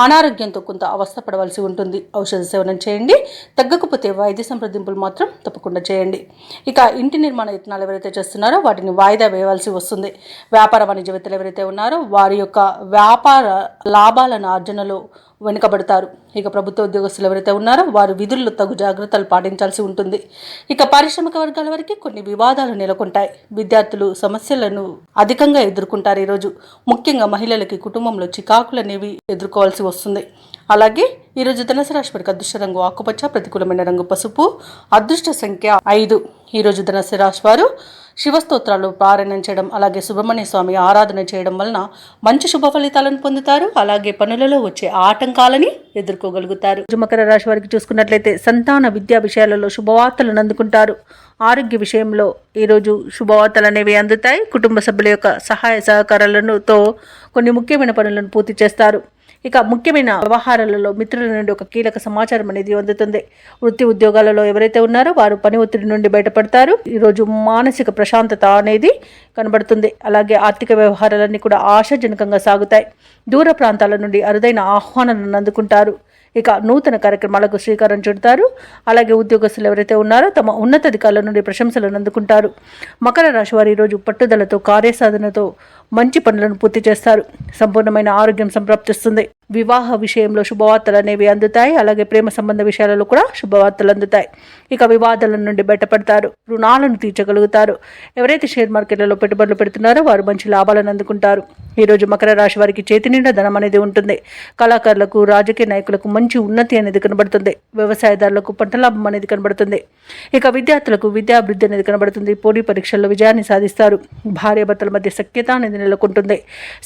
అనారోగ్యంతో కొంత అవస్థపడవలసి ఉంటుంది. ఔషధ సేవనం చేయండి. తగ్గకపోతే వైద్య సంప్రదింపులు మాత్రం తప్పకుండా చేయండి. ఇక ఇంటి నిర్మాణ యత్నాలు ఎవరైతే చేస్తున్నారో వాటిని వాయిదా వేయవలసి వస్తుంది. వ్యాపార వాణిజ్యవేత్తలు ఎవరైతే ఉన్నారో వారి యొక్క వ్యాపార లాభాలను ఆర్జనలో వెనుకబడతారు. ఇక ప్రభుత్వ ఉద్యోగస్తులు ఎవరైతే ఉన్నారో వారు విధుల్లో తగు జాగ్రత్తలు పాటించాల్సి ఉంటుంది. ఇక పారిశ్రామిక వర్గాల వరకు కొన్ని వివాదాలు నెలకొంటాయి. విద్యార్థులు సమస్యలను అధికంగా ఎదుర్కొంటారు. ఈరోజు ముఖ్యంగా మహిళలకి కుటుంబంలో చికాకులు అనేవి ఎదుర్కోవాల్సి వస్తుంది. అలాగే ఈరోజు ధనుసు రాశి వారికి అదృష్ట రంగు ఆకుపచ్చ, ప్రతికూలమైన రంగు పసుపు, అదృష్ట సంఖ్య 5. ఈరోజు ధనుసు రాశి వారు శివస్తోత్రాలు పారాయణం చేయడం, అలాగే సుబ్రహ్మణ్య స్వామి ఆరాధన చేయడం వలన మంచి శుభ ఫలితాలను పొందుతారు. అలాగే పనులలో వచ్చే ఆటంకాలని ఎదుర్కోగలుగుతారు. మకర రాశి వారికి చూసుకున్నట్లయితే సంతాన విద్యా విషయాలలో శుభవార్తలను అందుకుంటారు. ఆరోగ్య విషయంలో ఈరోజు శుభవార్తలు అనేవి అందుతాయి. కుటుంబ సభ్యుల యొక్క సహాయ సహకారాలతో కొన్ని ముఖ్యమైన పనులను పూర్తి చేస్తారు. ఇక ముఖ్యమైన వ్యవహారాలలో మిత్రుల నుండి ఒక కీలక సమాచారం అనేది అందుతుంది. వృత్తి ఉద్యోగాలలో ఎవరైతే ఉన్నారో వారు పని ఒత్తిడి నుండి బయటపడతారు. ఈరోజు మానసిక ప్రశాంతత అనేది కనబడుతుంది. అలాగే ఆర్థిక వ్యవహారాలన్నీ కూడా ఆశాజనకంగా సాగుతాయి. దూర ప్రాంతాల నుండి అరుదైన ఆహ్వానాలను అందుకుంటారు. ఇక నూతన కార్యక్రమాలకు శ్రీకారం చుడతారు. అలాగే ఉద్యోగస్తులు ఎవరైతే ఉన్నారో తమ ఉన్నతాధికారుల నుండి ప్రశంసలను అందుకుంటారు. మకర రాశి వారు ఈరోజు పట్టుదలతో కార్యసాధనతో మంచి పనులను పూర్తి చేస్తారు. సంపూర్ణమైన ఆరోగ్యం సంప్రాప్తిస్తుంది. వివాహ విషయంలో శుభవార్తలు అనేవి అందుతాయి. అలాగే ప్రేమ సంబంధ విషయాలలో కూడా శుభవార్తలు అందుతాయి. ఇక వివాదాల నుండి బయటపడతారు. రుణాలను తీర్చగలుగుతారు. ఎవరైతే షేర్ మార్కెట్లలో పెట్టుబడులు పెడుతున్నారో వారు మంచి లాభాలను అందుకుంటారు. ఈరోజు మకర రాశి వారికి చేతి నిండా ధనం అనేది ఉంటుంది. కళాకారులకు, రాజకీయ నాయకులకు మంచి ఉన్నతి అనేది కనబడుతుంది. వ్యవసాయదారులకు పంట లాభం అనేది కనబడుతుంది. ఇక విద్యార్థులకు విద్యాభివృద్ధి అనేది కనబడుతుంది. పోటీ పరీక్షల్లో విజయాన్ని సాధిస్తారు. భార్యాభర్తల మధ్య సఖ్యత అనేది నెలకొంటుంది.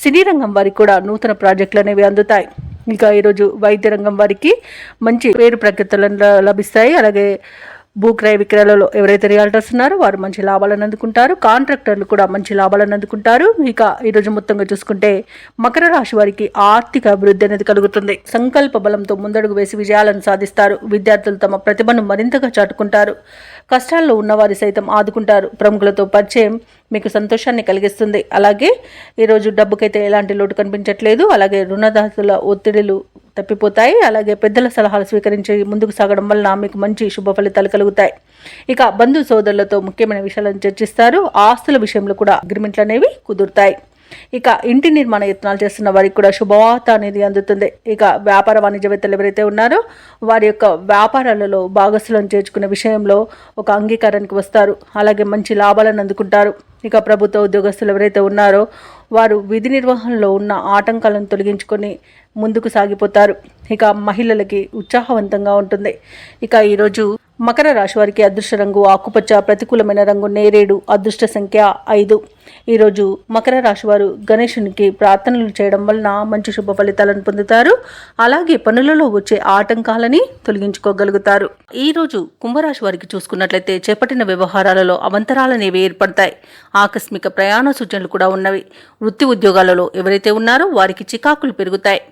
సినీ రంగం వారికి కూడా నూతన ప్రాజెక్టులు అనేవి అందుతాయి. ఇక ఈరోజు వైద్య రంగం వారికి మంచి పేరు ప్రఖ్యాతులు లభిస్తాయి. అలాగే భూక్రయ విక్రయాలలో ఎవరైతే రియాల్టర్స్ ఉన్నారో వారు మంచి లాభాలను అందుకుంటారు. కాంట్రాక్టర్లు కూడా మంచి లాభాలను అందుకుంటారు. ఇక ఈరోజు మొత్తంగా చూసుకుంటే మకర రాశి వారికి ఆర్థిక అభివృద్ధి అనేది కలుగుతుంది. సంకల్ప బలంతో ముందడుగు వేసి విజయాలను సాధిస్తారు. విద్యార్థులు తమ ప్రతిభను మరింతగా చాటుకుంటారు. కష్టాల్లో ఉన్నవారి సైతం ఆదుకుంటారు. ప్రముఖులతో పరిచయం మీకు సంతోషాన్ని కలిగిస్తుంది. అలాగే ఈరోజు డబ్బుకైతే ఎలాంటి లోటు కనిపించట్లేదు. అలాగే రుణదాతల ఒత్తిడిలు తప్పిపోతాయి. అలాగే పెద్దల సలహాలు స్వీకరించి ముందుకు సాగడం వలన మీకు మంచి శుభ ఫలితాలు కలుగుతాయి. ఇక బంధు సోదరులతో ముఖ్యమైన విషయాలను చర్చిస్తారు. ఆస్తుల విషయంలో కూడా అగ్రిమెంట్లు అనేవి కుదురుతాయి. ఇక ఇంటి నిర్మాణ యత్నాలు చేస్తున్న వారికి కూడా శుభవార్త అనేది అందుతుంది. ఇక వ్యాపార వాణిజ్యవేత్తలు ఎవరైతే ఉన్నారో వారి యొక్క వ్యాపారాలలో భాగస్వాలను చేర్చుకునే విషయంలో ఒక అంగీకారానికి వస్తారు. అలాగే మంచి లాభాలను అందుకుంటారు. ఇక ప్రభుత్వ ఉద్యోగస్తులు ఎవరైతే ఉన్నారో వారు విధి నిర్వహణలో ఉన్న ఆటంకాలను తొలగించుకొని ముందుకు సాగిపోతారు. ఇక మహిళలకి ఉత్సాహవంతంగా ఉంటుంది. ఇక ఈరోజు మకర రాశి వారికి అదృష్ట రంగు ఆకుపచ్చ, ప్రతికూలమైన రంగు నేరేడు, అదృష్ట సంఖ్య 5. ఈరోజు మకర రాశి వారు గణేశునికి ప్రార్థనలు చేయడం వలన మంచి శుభ ఫలితాలను పొందుతారు. అలాగే పనులలో వచ్చే ఆటంకాలని తొలగించుకోగలుగుతారు. ఈరోజు కుంభరాశి వారికి చూసుకున్నట్లయితే చేపట్టిన వ్యవహారాలలో అవంతరాలనేవి ఏర్పడతాయి. ఆకస్మిక ప్రయాణ సూచనలు కూడా ఉన్నవి. వృత్తి ఉద్యోగాలలో ఎవరైతే ఉన్నారో వారికి చికాకులు పెరుగుతాయి.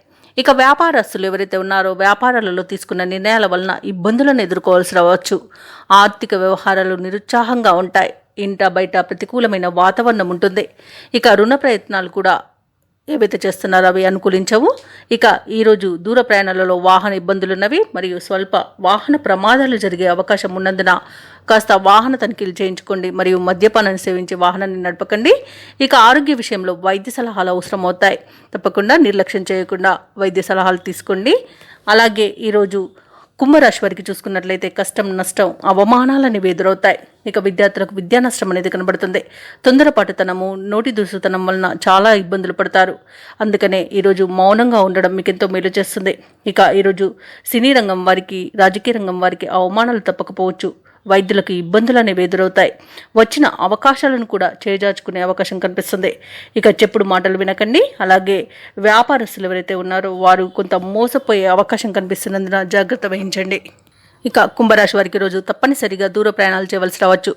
ఇక వ్యాపారస్తులు ఎవరైతే ఉన్నారో వ్యాపారాలలో తీసుకున్న నిర్ణయాల వలన ఇబ్బందులను ఎదుర్కోవాల్సి రావచ్చు. ఆర్థిక వ్యవహారాలు నిరుత్సాహంగా ఉంటాయి. ఇంట బయట ప్రతికూలమైన వాతావరణం ఉంటుంది. ఇక రుణ ప్రయత్నాలు కూడా ఏవైతే చేస్తున్నారో అవి అనుకూలించవు. ఇక ఈరోజు దూర ప్రయాణాలలో వాహన ఇబ్బందులున్నవి మరియు స్వల్ప వాహన ప్రమాదాలు జరిగే అవకాశం ఉన్నందున కాస్త వాహన తనిఖీలు చేయించుకోండి మరియు మద్యపానాన్ని సేవించి వాహనాన్ని నడపకండి. ఇక ఆరోగ్య విషయంలో వైద్య సలహాలు అవసరం అవుతాయి. తప్పకుండా నిర్లక్ష్యం చేయకుండా వైద్య సలహాలు తీసుకోండి. అలాగే ఈరోజు కుంభరాశి వారికి చూసుకున్నట్లయితే కష్టం, నష్టం, అవమానాలు అనేవి ఎదురవుతాయి. ఇక విద్యార్థులకు విద్యా నష్టం అనేది కనబడుతుంది. తొందరపాటుతనము, నోటి దురుసుతనం వలన చాలా ఇబ్బందులు పడతారు. అందుకనే ఈరోజు మౌనంగా ఉండడం మీకు ఎంతో మేలు చేస్తుంది. ఇక ఈరోజు సినీ రంగం వారికి, రాజకీయ రంగం వారికి అవమానాలు తప్పకపోవచ్చు. వైద్యులకు ఇబ్బందులు అనేవి ఎదురవుతాయి. వచ్చిన అవకాశాలను కూడా చేజార్చుకునే అవకాశం కనిపిస్తుంది. ఇక చెప్పుడు మాటలు వినకండి. అలాగే వ్యాపారస్తులు ఎవరైతే ఉన్నారో వారు కొంత మోసపోయే అవకాశం కనిపిస్తున్నందున జాగ్రత్త వహించండి. ఇక కుంభరాశి వారికి రోజు తప్పనిసరిగా దూర ప్రయాణాలు చేయవలసి రావచ్చు.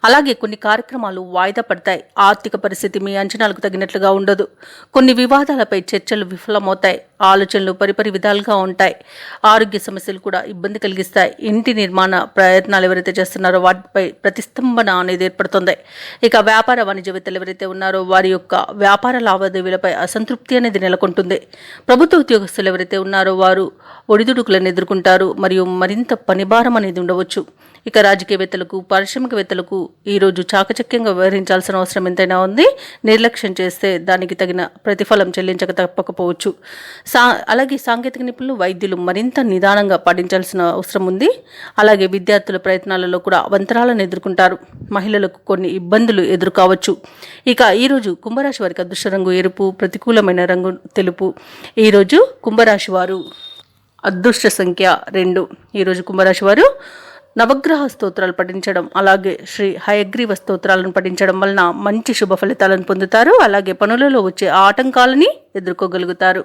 అలాగే కొన్ని కార్యక్రమాలు వాయిదా పడతాయి. ఆర్థిక పరిస్థితి మీ అంచనాలకు తగినట్లుగా ఉండదు. కొన్ని వివాదాలపై చర్చలు విఫలమవుతాయి. ఆలోచనలు పరిపరి విధాలుగా ఉంటాయి. ఆరోగ్య సమస్యలు కూడా ఇబ్బంది కలిగిస్తాయి. ఇంటి నిర్మాణ ప్రయత్నాలు ఎవరైతే చేస్తున్నారో వాటిపై ప్రతిస్తంభన అనేది ఏర్పడుతుంది. ఇక వ్యాపార వాణిజ్యవేత్తలు ఎవరైతే ఉన్నారో వారి యొక్క వ్యాపార లావాదేవీలపై అసంతృప్తి అనేది నెలకొంటుంది. ప్రభుత్వ ఉద్యోగస్తులు ఎవరైతే ఉన్నారో వారు ఒడిదుడుకులను ఎదుర్కొంటారు మరియు మరింత పనిభారం అనేది ఉండవచ్చు. ఇక రాజకీయవేత్తలకు, పారిశ్రామికవేత్తలకు ఈరోజు చాకచక్యంగా వ్యవహరించాల్సిన అవసరం ఎంతైనా ఉంది. నిర్లక్ష్యం చేస్తే దానికి తగిన ప్రతిఫలం చెల్లించక తప్పకపోవచ్చు. అలాగే సాంకేతిక నిపుణులు, వైద్యులు మరింత నిదానంగా పాటించాల్సిన అవసరం ఉంది. అలాగే విద్యార్థుల ప్రయత్నాలలో కూడా అవంతరాలను ఎదుర్కొంటారు. మహిళలకు కొన్ని ఇబ్బందులు ఎదుర్కోవచ్చు. ఇక ఈరోజు కుంభరాశి వారికి అదృష్ట రంగు ఎరుపు, ప్రతికూలమైన రంగు తెలుపు. ఈరోజు కుంభరాశి వారు అదృష్ట సంఖ్య 2. ఈరోజు కుంభరాశి వారు నవగ్రహ స్తోత్రాలు పఠించడం, అలాగే శ్రీ హయగ్రీవ స్తోత్రాలను పఠించడం వలన మంచి శుభ ఫలితాలను పొందుతారు. అలాగే పనులలో వచ్చే ఆటంకాలని ఎదుర్కోగలుగుతారు.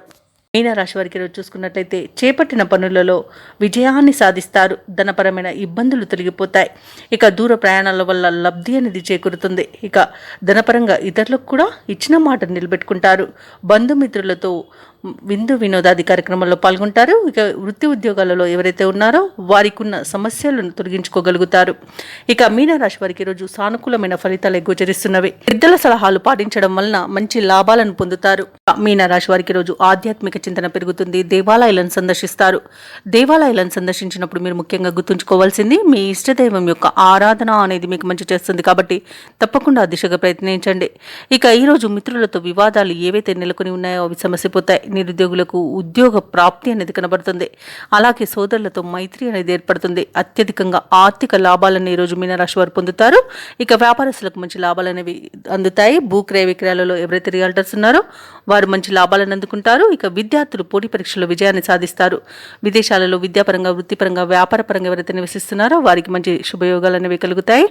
మీనరాశి వారికి ఈరోజు చూసుకున్నట్లయితే చేపట్టిన పనులలో విజయాన్ని సాధిస్తారు. ధనపరమైన ఇబ్బందులు తొలగిపోతాయి. ఇక దూర ప్రయాణాల వల్ల లబ్ధి అనేది చేకూరుతుంది. ఇక ధనపరంగా ఇతరులకు కూడా ఇచ్చిన మాట నిలబెట్టుకుంటారు. బంధుమిత్రులతో విందు వినోదాది కార్యక్రమాల్లో పాల్గొంటారు. ఇక వృత్తి ఉద్యోగాలలో ఎవరైతే ఉన్నారో వారికి ఉన్న సమస్యలను తొలగించుకోగలుగుతారు. ఇక మీనరాశి వారికి ఈరోజు సానుకూలమైన ఫలితాలే గోచరిస్తున్నవి. పెద్దల సలహాలు పాటించడం వలన మంచి లాభాలను పొందుతారు. మీనరాశి వారికి ఈరోజు ఆధ్యాత్మిక చింతన పెరుగుతుంది. దేవాలయాలను సందర్శిస్తారు. దేవాలయాలను సందర్శించినప్పుడు మీరు ముఖ్యంగా గుర్తుంచుకోవాల్సింది మీ ఇష్టదైవం యొక్క ఆరాధన అనేది మీకు మంచి చేస్తుంది. కాబట్టి తప్పకుండా ఆ దిశగా ప్రయత్నించండి. ఇక ఈరోజు మిత్రులతో వివాదాలు ఏవైతే నెలకొని ఉన్నాయో అవి సమసిపోతాయి. నిరుద్యోగులకు ఉద్యోగ ప్రాప్తి అనేది కనబడుతుంది. అలాగే సోదరులతో మైత్రి అనేది ఏర్పడుతుంది. అత్యధికంగా ఆర్థిక లాభాలను ఈరోజు మీనరాశి వారు పొందుతారు. ఇక వ్యాపారస్తులకు మంచి లాభాలు అనేవి అందుతాయి. భూక్రయ విక్రయాలలో ఎవరైతే రియల్టర్స్ ఉన్నారో వారు మంచి లాభాలను అందుకుంటారు. ఇక విద్యార్థులు పోటీ పరీక్షల్లో విజయాన్ని సాధిస్తారు. విదేశాలలో విద్యాపరంగా, వృత్తిపరంగా, వ్యాపారపరంగా ఎవరైతే నివసిస్తున్నారో వారికి మంచి శుభయోగాలు అనేవి కలుగుతాయి.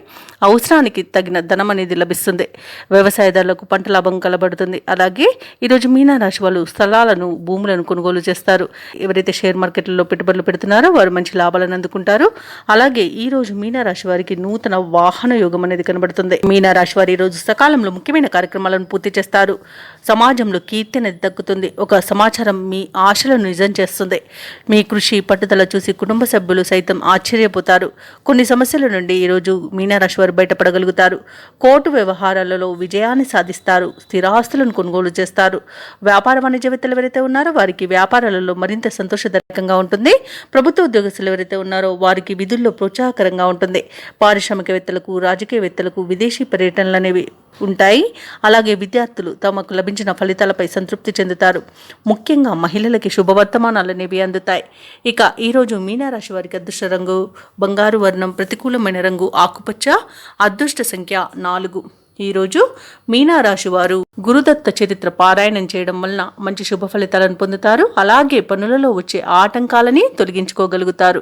అవసరానికి తగిన ధనం అనేది లభిస్తుంది. వ్యవసాయదారులకు పంట లాభం కలబడుతుంది. అలాగే ఈరోజు మీనరాశి వాళ్ళు స్థలాలను, భూములను కొనుగోలు చేస్తారు. ఎవరైతే షేర్ మార్కెట్లలో పెట్టుబడులు పెడుతున్నారో వారు మంచి లాభాలను అందుకుంటారు. అలాగే ఈ రోజు మీనరాశి వారికి నూతన వాహన యోగం అనేది కనబడుతుంది. మీనరాశి వారు ఈ రోజు సకాలంలో ముఖ్యమైన కార్యక్రమాలను పూర్తి చేస్తారు. సమాజంలో కీర్తి అనేది దక్కుతుంది. ఒక సమాచారం మీ ఆశలను నిజం చేస్తుంది. మీ కృషి, పట్టుదల చూసి కుటుంబ సభ్యులు సైతం ఆశ్చర్యపోతారు. కొన్ని సమస్యల నుండి ఈరోజు మీనరాశి వారు బయటపడగలుగుతారు. కోర్టు వ్యవహారాలలో విజయాన్ని సాధిస్తారు. స్థిరాస్తులను కొనుగోలు చేస్తారు. వ్యాపార వాణిజ్యవేత్తలు ఎవరైతే ఉన్నారో వారికి వ్యాపారాలలో మరింత సంతోషదాయకంగా ఉంటుంది. ప్రభుత్వ ఉద్యోగస్తులు ఎవరైతే ఉన్నారో వారికి విధుల్లో ప్రోత్సాహకరంగా ఉంటుంది. పారిశ్రామికవేత్తలకు, రాజకీయవేత్తలకు విదేశీ పర్యటనలు అనేవి ఉంటాయి. అలాగే విద్యార్థులు తమకు లభించిన ఫలితాలపై సంతృప్తి చెందుతారు. ముఖ్యంగా మహిళలకి శుభవర్తమానాలు అనేవి అందుతాయి. ఇక ఈరోజు మీనరాశి వారికి అదృష్ట రంగు బంగారు వర్ణం, ప్రతికూలమైన రంగు ఆకుపచ్చ, అదృష్ట సంఖ్య 4. ఈరోజు మీనరాశి వారు గురుదత్త చరిత్ర పారాయణం చేయడం వలన మంచి శుభ ఫలితాలను పొందుతారు. అలాగే పనులలో వచ్చే ఆటంకాలని తొలగించుకోగలుగుతారు.